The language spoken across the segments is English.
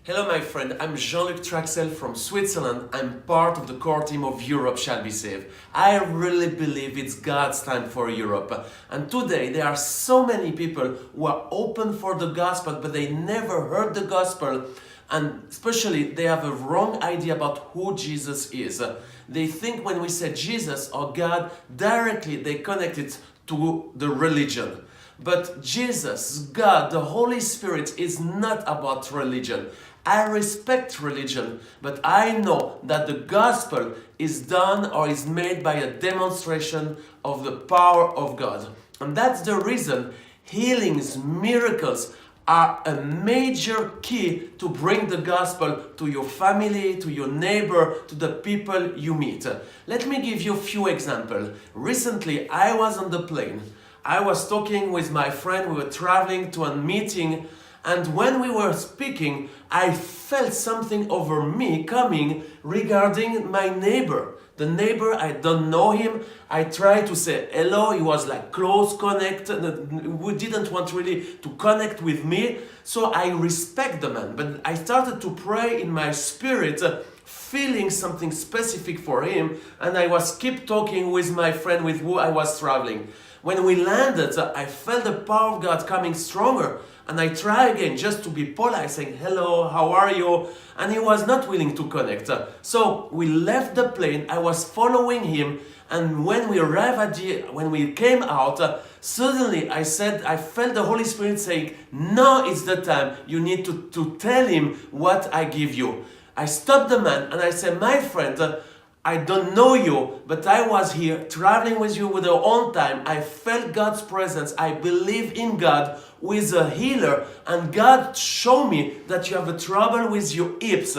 Hello my friend, I'm Jean-Luc Trachsel from Switzerland. I'm part of the core team of Europe Shall Be Saved. I really believe it's God's time for Europe. And today there are so many people who are open for the gospel, but they never heard the gospel. And especially they have a wrong idea about who Jesus is. They think when we say Jesus or God, directly they connect it to the religion. But Jesus, God, the Holy Spirit is not about religion. I respect religion, but I know that the gospel is done or is made by a demonstration of the power of God. And that's the reason healings, miracles are a major key to bring the gospel to your family, to your neighbor, to the people you meet. Let me give you a few examples. Recently, I was on the plane. I was talking with my friend, we were traveling to a meeting, and when we were speaking, I felt something over me coming regarding my neighbor. The neighbor, I don't know him. I tried to say hello, he was like close connected, we didn't want really to connect with me, so I respect the man. But I started to pray in my spirit, feeling something specific for him, and I was keep talking with my friend with who I was traveling. When we landed, I felt the power of God coming stronger. And I try again just to be polite, saying, hello, how are you? And he was not willing to connect. So we left the plane, I was following him, and when we arrived when we came out, suddenly I felt the Holy Spirit saying, now is the time, you need to tell him what I give you. I stopped the man and I said, my friend, I don't know you, but I was here traveling with you with your own time. I felt God's presence. I believe in God who is a healer, and God showed me that you have a trouble with your hips.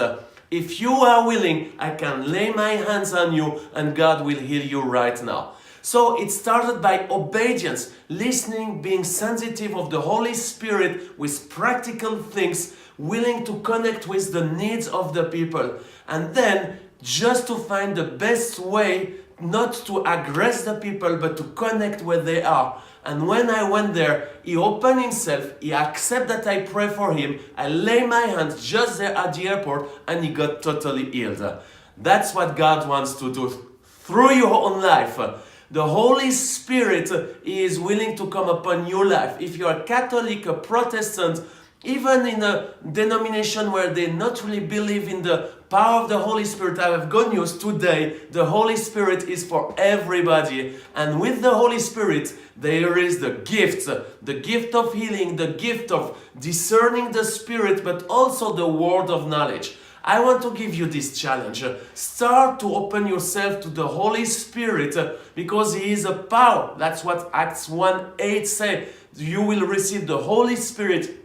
If you are willing, I can lay my hands on you and God will heal you right now. So it started by obedience, listening, being sensitive of the Holy Spirit with practical things, willing to connect with the needs of the people. And then just to find the best way not to aggress the people but to connect where they are. And when I went there, he opened himself, he accepted that I pray for him, I lay my hands just there at the airport and he got totally healed. That's what God wants to do through your own life. The Holy Spirit is willing to come upon your life. If you are Catholic, a Protestant, even in a denomination where they not really believe in the power of the Holy Spirit, I have good news today. The Holy Spirit is for everybody. And with the Holy Spirit, there is the gift of healing, the gift of discerning the Spirit, but also the word of knowledge. I want to give you this challenge. Start to open yourself to the Holy Spirit because He is a power. That's what Acts 1:8 says. You will receive the Holy Spirit,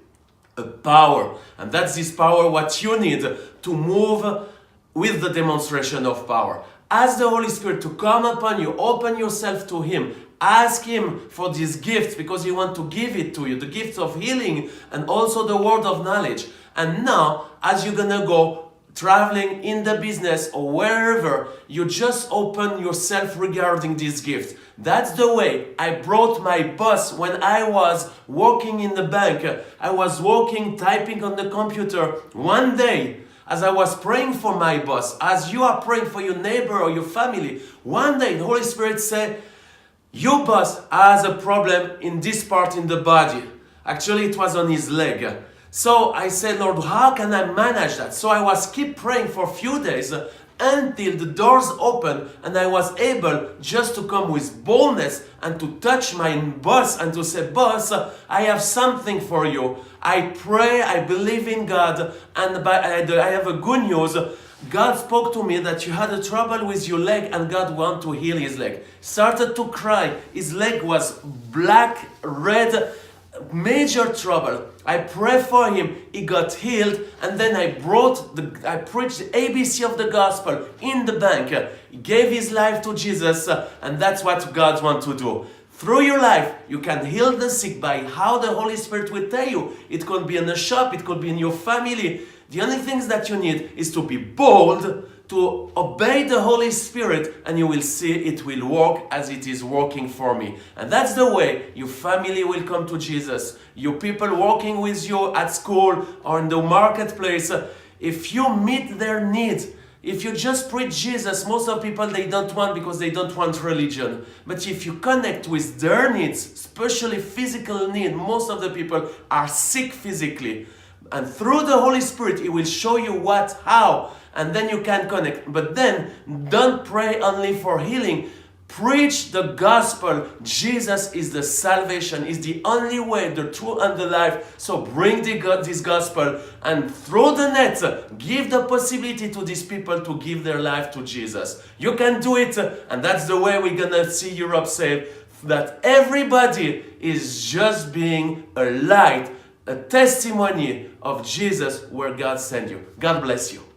a power, and that's this power what you need to move with the demonstration of power. Ask the Holy Spirit to come upon you, open yourself to Him, ask Him for this gift because He wants to give it to you, the gift of healing and also the word of knowledge. And now, as you're gonna go traveling in the business or wherever, you just open yourself regarding this gift. That's the way I brought my boss when I was working in the bank. I was working, typing on the computer. One day, as I was praying for my boss, as you are praying for your neighbor or your family, one day the Holy Spirit said, your boss has a problem in this part in the body. Actually, it was on his leg. So I said, Lord, how can I manage that? So I was keep praying for a few days until the doors opened and I was able just to come with boldness and to touch my boss and to say, boss, I have something for you. I pray, I believe in God, and I have a good news. God spoke to me that you had a trouble with your leg and God wanted to heal his leg. Started to cry. His leg was black, red, major trouble. I prayed for him, he got healed, and then I preached the ABC of the gospel in the bank. He gave his life to Jesus, and that's what God wants to do. Through your life, you can heal the sick by how the Holy Spirit will tell you. It could be in a shop, it could be in your family. The only things that you need is to be bold, to obey the Holy Spirit, and you will see it will work as it is working for me. And that's the way your family will come to Jesus. Your people working with you at school or in the marketplace, if you meet their needs, if you just preach Jesus, most of people they don't want because they don't want religion. But if you connect with their needs, especially physical need, most of the people are sick physically. And through the Holy Spirit, He will show you what, how, and then you can connect. But then, don't pray only for healing. Preach the gospel. Jesus is the salvation, is the only way, the truth, and the life. So bring this gospel, and through the net, give the possibility to these people to give their life to Jesus. You can do it, and that's the way we're gonna see Europe saved. That everybody is just being a light, a testimony of Jesus where God sent you. God bless you.